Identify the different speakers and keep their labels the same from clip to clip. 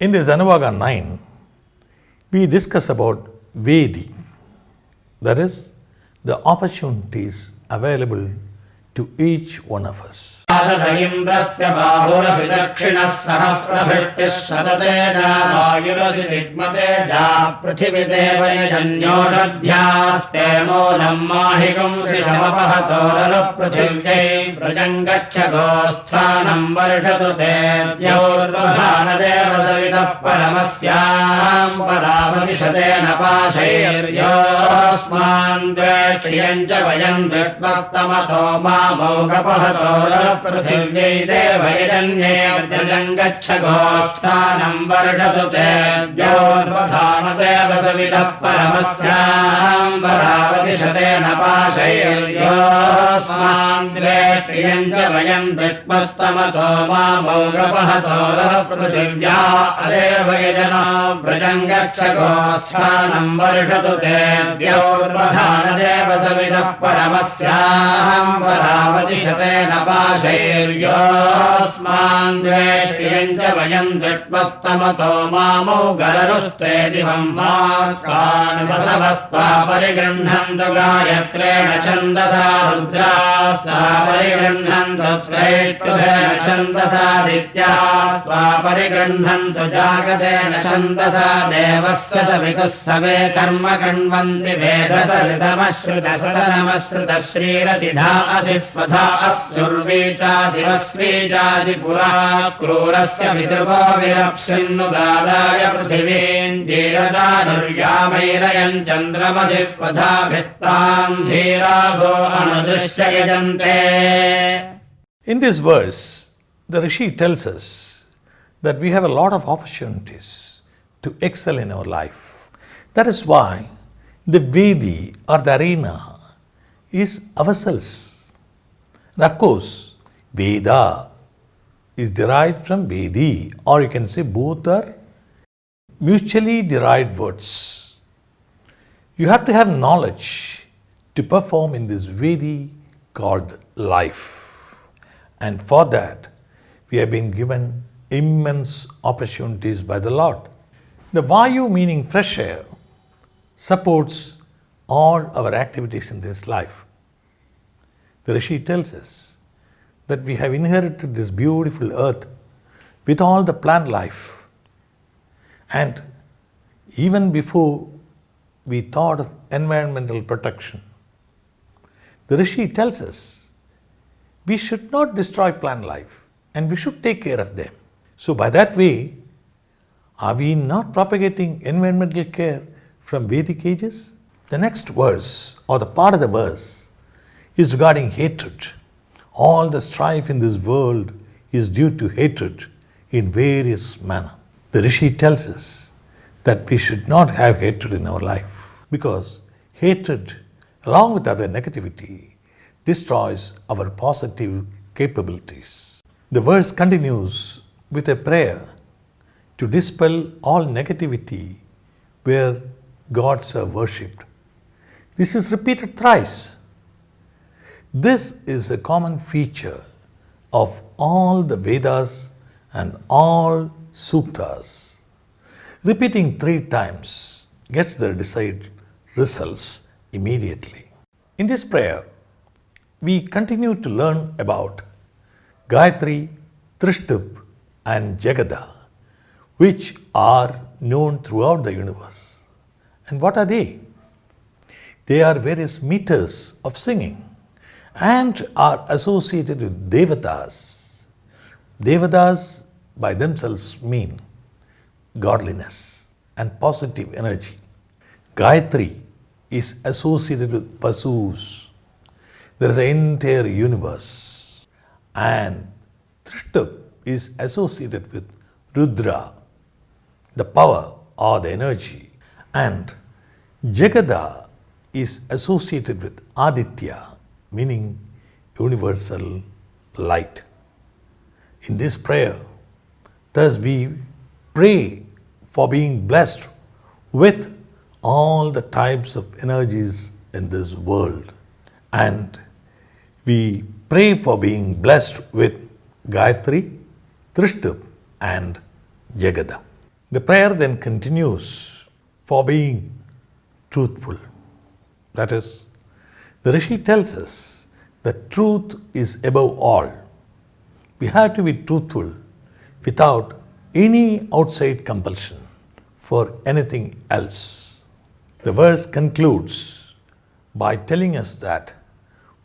Speaker 1: In this Anubhaga 9, we discuss about Vedi, that is, the opportunities available to each one of us.
Speaker 2: इन्द्रस्य बाहुरसि दक्षिणः सहस्रभिष्टिः शततेन वायुरसि सिग्मतेजा पृथिविदेवयजन्योषध्यास्ते मूलम् माहिगुंसि शमपहतोरलः पृथिव्यै व्रजङ्गच्छ गोस्थानम् वर्षतु ते द्यौर्वधानदेवसवितः परमस्याम् परामतिशतेन पाशैर्योऽस्मान् द्वेष्टियम् च वयम् दुष्मस्तमतो मामौगपहतोरलः पृथिव्यै देवैरन्ये व्रजङ्गच्छ गोस्थानम् वर्षतु ते द्यौर्वधानदेवसवितः परमस्याम् परामतिशतेन पाशैर्योऽस्मान् द्वेष्टियम् च वयम् दुष्मस्तमतो मामौगपहतोरलः पृथिव्या अदेवयजना व्रजङ्गच्छ गोस्थानम् वर्षतु ते द्यौर्वधानदेवसवितः परमस्याम् परामतिशतेन पाशैर्योऽस्मान् द्वेष्टियम् च वयम् दुष्मस्तमतो मामौगररुस्ते दिवम् मास्कान् वसवस्त्वा परिगृह्णन्तु गायत्रेण छन्दसा रुद्रास्त्वा परिगृह्णन्तु त्रैष्टुभेन छन्दसादित्याः त्वा परिगृह्णन्तु जागतेन छन्दसा देवस्य सवितुः सवे कर्म कृण्वन्ति वेदसरितमश्रुतसदनमश्रुतः श्रीरसिधा अधिस्वधा अस्युर्वीचादिवस्वीचादिपुरा क्रूरस्य विसृपो विरप्सिन्नुदादाय पृथिवीम् धीरदानुर्यामैरयम् चन्द्रमधिस्वधाभिस्तान् धीरासो अनुदृश्य यजन्ते.
Speaker 1: In this verse, the Rishi tells us that we have a lot of opportunities to excel in our life. That is why the Vedi or the arena is ourselves. And of course, Veda is derived from Vedi, or you can say both are mutually derived words. You have to have knowledge to perform in this Vedi called life. And for that, we have been given immense opportunities by the Lord. The Vayu, meaning fresh air, supports all our activities in this life. The Rishi tells us that we have inherited this beautiful earth with all the plant life. And even before we thought of environmental protection, the Rishi tells us we should not destroy plant life and we should take care of them. So by that way, are we not propagating environmental care from Vedic ages? The next verse, or the part of the verse, is regarding hatred. All the strife in this world is due to hatred in various manner. The Rishi tells us that we should not have hatred in our life, because hatred, along with other negativity, destroys our positive capabilities. The verse continues with a prayer to dispel all negativity where gods are worshipped. This is repeated thrice. This is a common feature of all the Vedas and all Suktas. Repeating 3 times gets the desired results immediately. In this prayer, we continue to learn about Gayatri, Trishtup and Jagada, which are known throughout the universe. And what are they? They are various meters of singing and are associated with Devatas. Devatas by themselves mean godliness and positive energy. Gayatri is associated with Vasus. There is an entire universe. And Trishtup is associated with Rudra, the power or the energy. And Jagada is associated with Aditya, meaning universal light. In this prayer, thus we pray for being blessed with all the types of energies in this world. And we pray for being blessed with Gayatri, Trishtup and Jagada. The prayer then continues for being truthful. That is, the Rishi tells us that truth is above all. We have to be truthful without any outside compulsion for anything else. The verse concludes by telling us that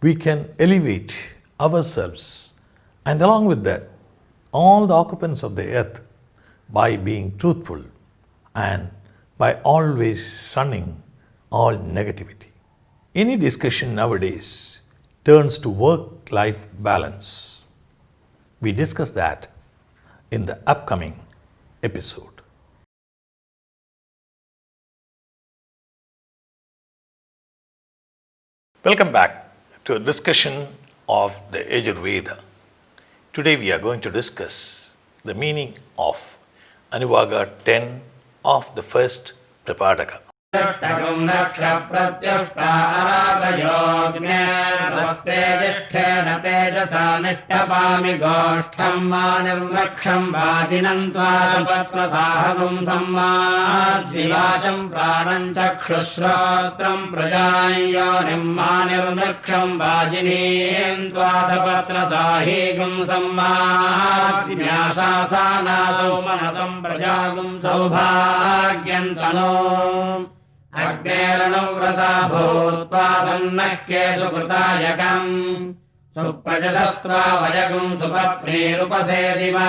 Speaker 1: we can elevate ourselves and along with that all the occupants of the earth by being truthful and by always shunning all negativity. Any discussion nowadays turns to work-life balance. We discuss that in the upcoming episode. Welcome back to a discussion of the Ayurveda. Today we are going to discuss the meaning of Anuvaga 10 of the first Tripadaka.
Speaker 2: ष्टकम् नक्ष प्रत्युष्टारागयोग्नेर्वस्ते जिष्ठेन तेजसा निष्ठपामि गोष्ठम् मा निर्वक्षम् वाजिनम् त्वापत्मसाहगुम् सम्माद्विवाचम् प्राणम् चक्षुश्रोत्रम् प्रजायोनिम् मा निर्वक्षम् वाजिनीम् त्वापत्रसाहीगुम् सम्माद्न्यासानादौ मनसम् प्रजागुम् सौभाग्यम् तनो अग्नेरणव्रता भूत्वा सन्नह्ये सुकृतायकम् सुप्रजलस्त्वा वयगुम् सुपत्नीरुपसेदिमा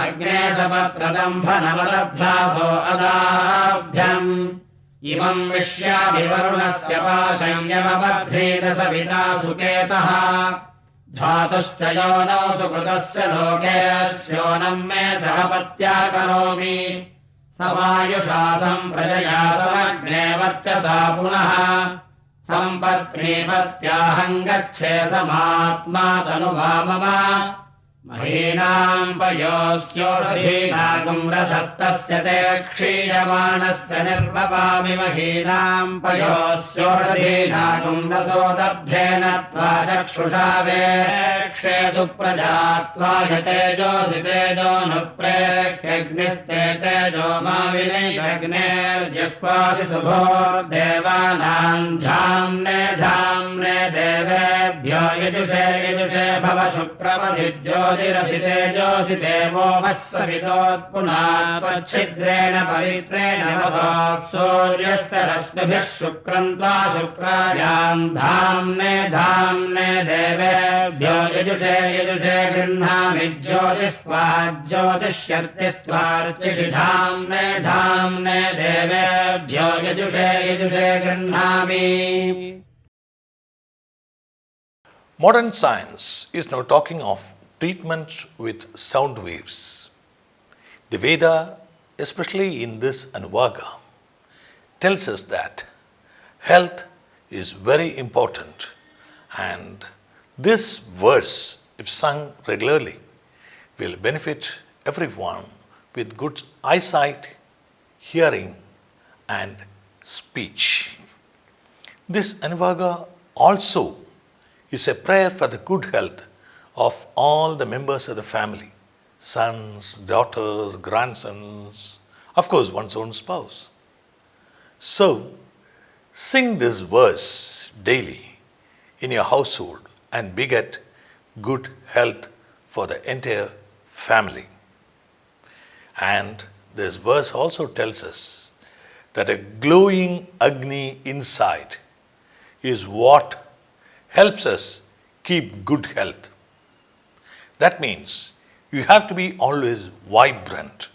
Speaker 2: अग्ने सपत्रदम्भनवदभ्यासो अदाभ्यम् इमम् विश्याभिवरुणस्य पाशय्यमबध्रीत सविता सुकेतः धातुश्च योनौ सुकृतस्य लोकेऽस्योनम् मे सहपत्या करोमि समायुषासम् प्रजया समग्ने वर्चसा पुनः सम्पत्नीपत्याहम् गच्छे समात्मा तनुवा मम महीनाम् पयोस्योषधीनागुम् रसस्तस्य ते क्षीयमाणस्य निर्वपामि महीनाम् पयोस्योषधीनागुम् रसोदब्धेन त्वा चक्षुषा वेक्षे सुप्रजास्त्वाय तेजोऽधितेजो नु प्रेक्ष्यग्निस्ते तेजो मा विनैरग्नेर्जिह्वासि शुभोर्देवानाम् धाम्ने धाम्ने देवेभ्यो यजुषे यजुषे भव शुक्रमधिज्योतिरधितेजोऽधि देवो वत्सवितोत्पुनात्वच्छिद्रेण पवित्रेण सूर्यस्य रश्मिभिः शुक्रम् त्वा शुक्रायाम् धाम्ने धाम्ने देवेभ्यो यजुषे यजुषे गृह्णामि ज्योतिस्त्वा ज्योतिष्यर्तिस्त्वार्चिषि धाम्ने धाम्ने देवेभ्यो यजुषे यजुषे गृह्णामि.
Speaker 1: Modern science is now talking of treatment with sound waves. The Veda, especially in this Anuvaga, tells us that health is very important, and this verse, if sung regularly, will benefit everyone with good eyesight, hearing, and speech. This Anuvaga also is a prayer for the good health of all the members of the family, sons, daughters, grandsons, of course one's own spouse. So, sing this verse daily in your household and beget good health for the entire family. And this verse also tells us that a glowing Agni inside is what helps us keep good health. That means you have to be always vibrant.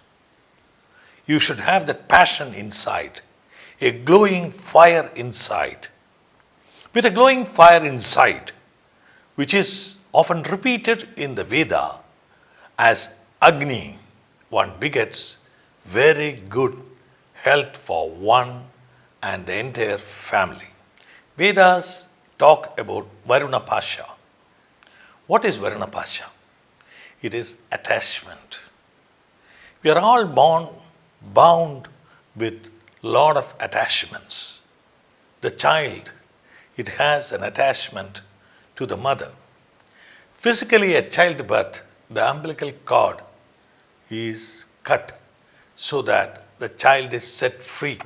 Speaker 1: You should have that passion inside, a glowing fire inside. With a glowing fire inside, which is often repeated in the Veda as Agni, one begets very good health for one and the entire family. Vedas talk about Varuna Pasha. What is Varuna Pasha? It is attachment. We are all born bound with lot of attachments. The child, it has an attachment to the mother. Physically at childbirth, the umbilical cord is cut so that the child is set free.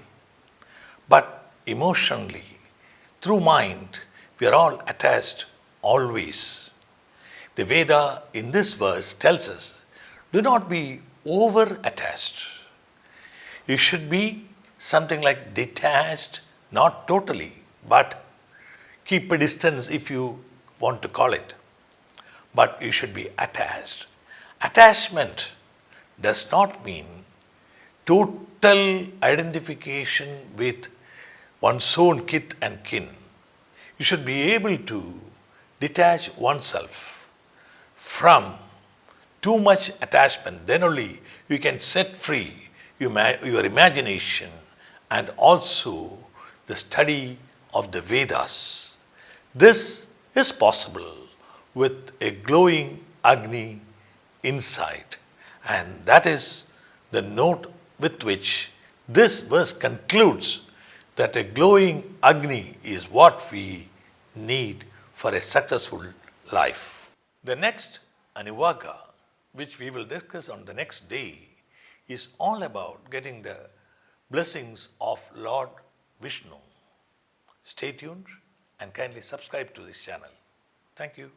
Speaker 1: But emotionally, through mind, we are all attached always. The Veda in this verse tells us, do not be over attached. You should be something like detached, not totally, but keep a distance if you want to call it. But you should be attached. Attachment does not mean total identification with one's own kith and kin. You should be able to detach oneself from too much attachment. Then only you can set free your imagination and also the study of the Vedas. This is possible with a glowing Agni inside, and that is the note with which this verse concludes, that a glowing Agni is what we need for a successful life. The next Anuvaka, which we will discuss on the next day, is all about getting the blessings of Lord Vishnu. Stay tuned and kindly subscribe to this channel. Thank you.